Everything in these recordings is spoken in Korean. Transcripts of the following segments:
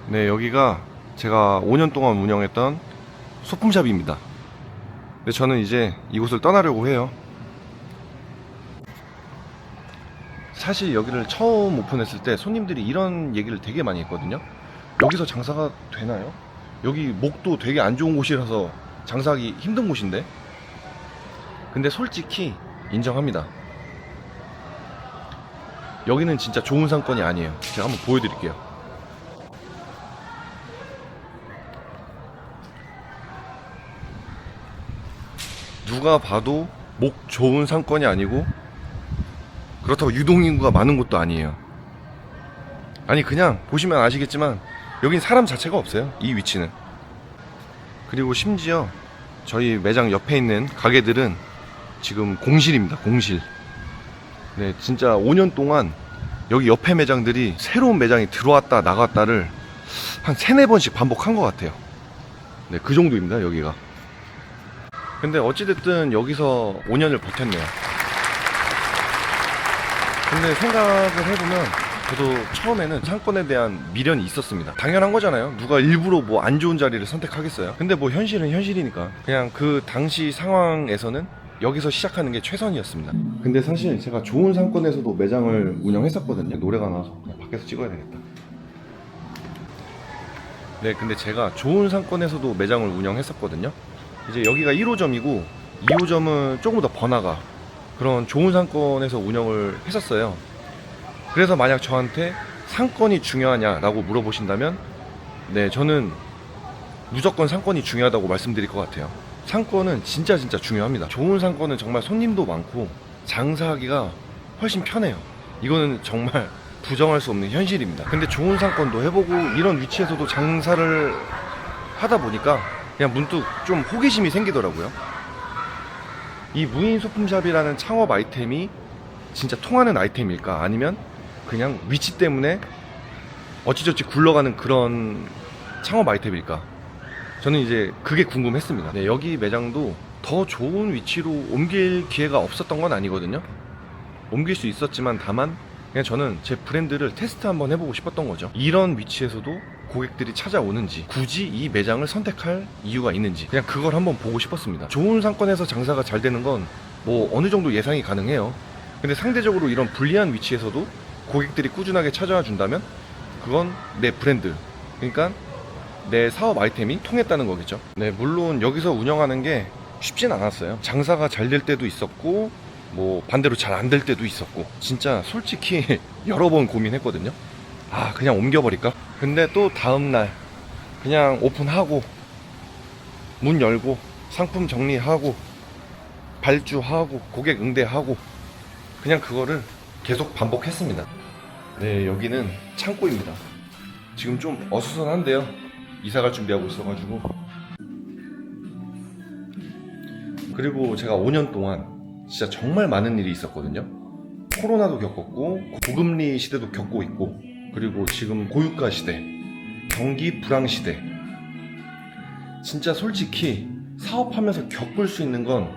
네, 여기가 제가 5년 동안 운영했던 소품샵입니다. 근데 저는 이제 이곳을 떠나려고 해요. 사실 여기를 처음 오픈했을 때 손님들이 이런 얘기를 되게 많이 했거든요. 여기서 장사가 되나요? 여기 목도 되게 안 좋은 곳이라서 장사하기 힘든 곳인데. 근데 솔직히 인정합니다. 여기는 진짜 좋은 상권이 아니에요. 제가 한번 보여드릴게요. 누가 봐도 목 좋은 상권이 아니고 그렇다고 유동인구가 많은 곳도 아니에요. 아니, 그냥 보시면 아시겠지만 여긴 사람 자체가 없어요, 이 위치는. 그리고 심지어 저희 매장 옆에 있는 가게들은 지금 공실입니다. 공실. 네, 진짜 5년 동안 여기 옆에 매장들이 새로운 매장이 들어왔다 나갔다를 한 3-4번씩 반복한 것 같아요. 네, 그 정도입니다, 여기가. 근데 어찌됐든 여기서 5년을 버텼네요. 근데 생각을 해보면 저도 처음에는 상권에 대한 미련이 있었습니다. 당연한 거잖아요. 누가 일부러 뭐 안 좋은 자리를 선택하겠어요. 근데 뭐 현실은 현실이니까 그냥 그 당시 상황에서는 여기서 시작하는 게 최선이었습니다. 근데 사실 제가 좋은 상권에서도 매장을 운영했었거든요. 노래가 나와서 그냥 밖에서 찍어야 되겠다. 네, 근데 제가 좋은 상권에서도 매장을 운영했었거든요. 이제 여기가 1호점이고 2호점은 조금 더 번화가 그런 좋은 상권에서 운영을 했었어요. 그래서 만약 저한테 상권이 중요하냐라고 물어보신다면 네, 저는 무조건 상권이 중요하다고 말씀드릴 것 같아요. 상권은 진짜 중요합니다. 좋은 상권은 정말 손님도 많고 장사하기가 훨씬 편해요. 이거는 정말 부정할 수 없는 현실입니다. 근데 좋은 상권도 해보고 이런 위치에서도 장사를 하다 보니까 그냥 문득 좀 호기심이 생기더라고요. 이 무인 소품샵이라는 창업 아이템이 진짜 통하는 아이템일까? 아니면 그냥 위치 때문에 어찌저찌 굴러가는 그런 창업 아이템일까? 저는 이제 그게 궁금했습니다. 네, 여기 매장도 더 좋은 위치로 옮길 기회가 없었던 건 아니거든요. 옮길 수 있었지만 다만 그냥 저는 제 브랜드를 테스트 한번 해보고 싶었던 거죠. 이런 위치에서도 고객들이 찾아오는지, 굳이 이 매장을 선택할 이유가 있는지, 그냥 그걸 한번 보고 싶었습니다. 좋은 상권에서 장사가 잘 되는 건 뭐 어느 정도 예상이 가능해요. 근데 상대적으로 이런 불리한 위치에서도 고객들이 꾸준하게 찾아와 준다면 그건 내 브랜드, 그러니까 내 사업 아이템이 통했다는 거겠죠. 네, 물론 여기서 운영하는 게 쉽진 않았어요. 장사가 잘 될 때도 있었고 뭐 반대로 잘 안 될 때도 있었고 진짜 솔직히 여러 번 고민했거든요. 아, 그냥 옮겨버릴까? 근데 또 다음날 그냥 오픈하고 문 열고 상품 정리하고 발주하고 고객 응대하고 그냥 그거를 계속 반복했습니다. 네, 여기는 창고입니다. 지금 좀 어수선한데요. 이사갈 준비하고 있어가지고. 그리고 제가 5년 동안 진짜 정말 많은 일이 있었거든요. 코로나도 겪었고 고금리 시대도 겪고 있고 그리고 지금 고유가 시대, 경기 불황 시대. 진짜 솔직히 사업하면서 겪을 수 있는 건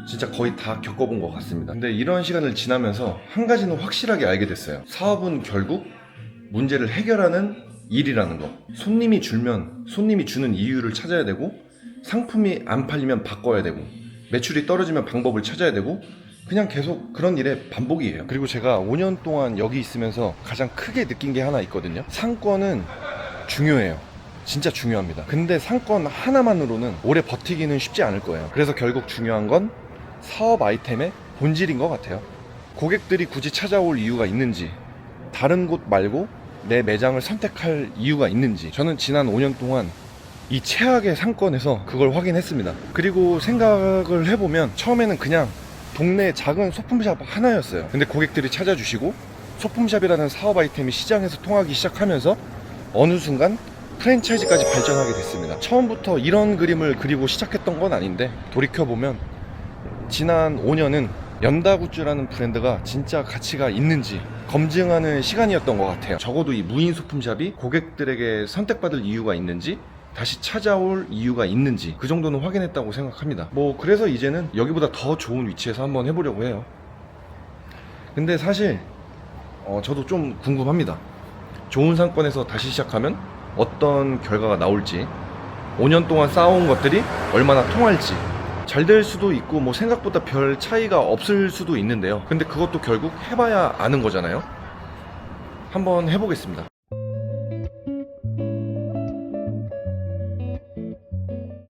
진짜 거의 다 겪어본 것 같습니다. 근데 이런 시간을 지나면서 한 가지는 확실하게 알게 됐어요. 사업은 결국 문제를 해결하는 일이라는 거. 손님이 줄면 손님이 주는 이유를 찾아야 되고, 상품이 안 팔리면 바꿔야 되고, 매출이 떨어지면 방법을 찾아야 되고, 그냥 계속 그런 일의 반복이에요. 그리고 제가 5년 동안 여기 있으면서 가장 크게 느낀 게 하나 있거든요. 상권은 중요해요. 진짜 중요합니다. 근데 상권 하나만으로는 오래 버티기는 쉽지 않을 거예요. 그래서 결국 중요한 건 사업 아이템의 본질인 것 같아요. 고객들이 굳이 찾아올 이유가 있는지, 다른 곳 말고 내 매장을 선택할 이유가 있는지, 저는 지난 5년 동안 이 최악의 상권에서 그걸 확인했습니다. 그리고 생각을 해보면 처음에는 그냥 동네 작은 소품샵 하나였어요. 근데 고객들이 찾아주시고 소품샵이라는 사업 아이템이 시장에서 통하기 시작하면서 어느 순간 프랜차이즈까지 발전하게 됐습니다. 처음부터 이런 그림을 그리고 시작했던 건 아닌데 돌이켜보면 지난 5년은 연다굿즈라는 브랜드가 진짜 가치가 있는지 검증하는 시간이었던 것 같아요. 적어도 이 무인 소품샵이 고객들에게 선택받을 이유가 있는지, 다시 찾아올 이유가 있는지 그 정도는 확인했다고 생각합니다. 뭐 그래서 이제는 여기보다 더 좋은 위치에서 한번 해보려고 해요. 근데 사실 저도 좀 궁금합니다. 좋은 상권에서 다시 시작하면 어떤 결과가 나올지, 5년 동안 쌓아온 것들이 얼마나 통할지, 잘 될 수도 있고 뭐 생각보다 별 차이가 없을 수도 있는데요. 근데 그것도 결국 해봐야 아는 거잖아요. 한번 해보겠습니다.